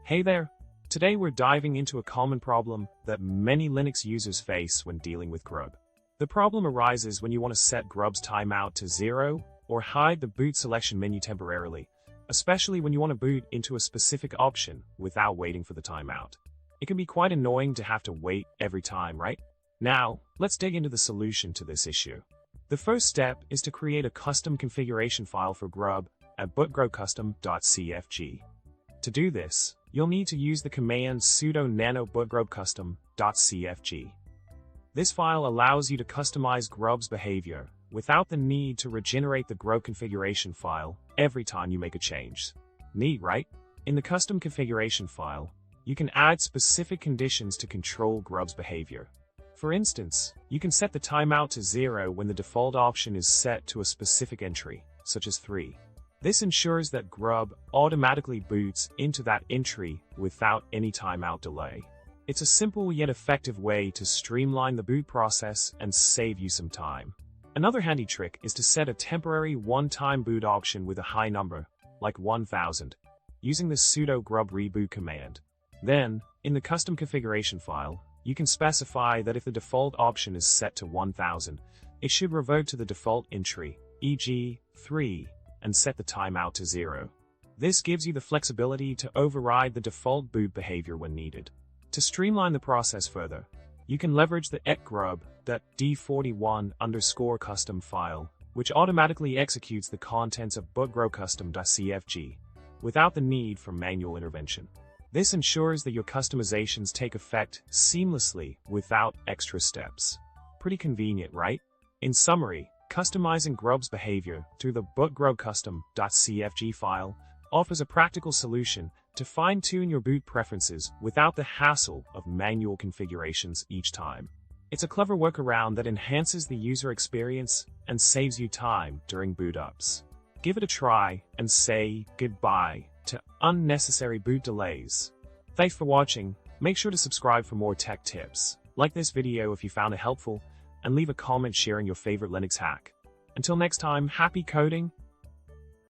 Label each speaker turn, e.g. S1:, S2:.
S1: Hey there! Today we're diving into a common problem that many Linux users face when dealing with Grub. The problem arises when you want to set Grub's timeout to 0 or hide the boot selection menu temporarily, especially when you want to boot into a specific option without waiting for the timeout. It can be quite annoying to have to wait every time, right? Now, let's dig into the solution to this issue. The first step is to create a custom configuration file for Grub at bootgrubcustom.cfg. To do this, you'll need to use the command sudo nano bootgrubcustom.cfg. This file allows you to customize Grub's behavior without the need to regenerate the Grub configuration file every time you make a change. Neat, right? In the custom configuration file, you can add specific conditions to control Grub's behavior. For instance, you can set the timeout to 0 when the default option is set to a specific entry, such as 3. This ensures that Grub automatically boots into that entry without any timeout delay. It's a simple yet effective way to streamline the boot process and save you some time. Another handy trick is to set a temporary one-time boot option with a high number, like 1000, using the sudo grub reboot command. Then, in the custom configuration file, you can specify that if the default option is set to 1000, it should revert to the default entry, e.g., 3, and set the timeout to 0. This gives you the flexibility to override the default boot behavior when needed. To streamline the process further, you can leverage the ec_grub.d41_custom file, which automatically executes the contents of bootgrubcustom.cfg without the need for manual intervention. This ensures that your customizations take effect seamlessly without extra steps. Pretty convenient, right? In summary, customizing Grub's behavior through the bootgrubcustom.cfg file offers a practical solution to fine-tune your boot preferences without the hassle of manual configurations each time. It's a clever workaround that enhances the user experience and saves you time during boot-ups. Give it a try and say goodbye to unnecessary boot delays. Thanks for watching. Make sure to subscribe for more tech tips. Like this video if you found it helpful, and leave a comment sharing your favorite Linux hack. Until next time, happy coding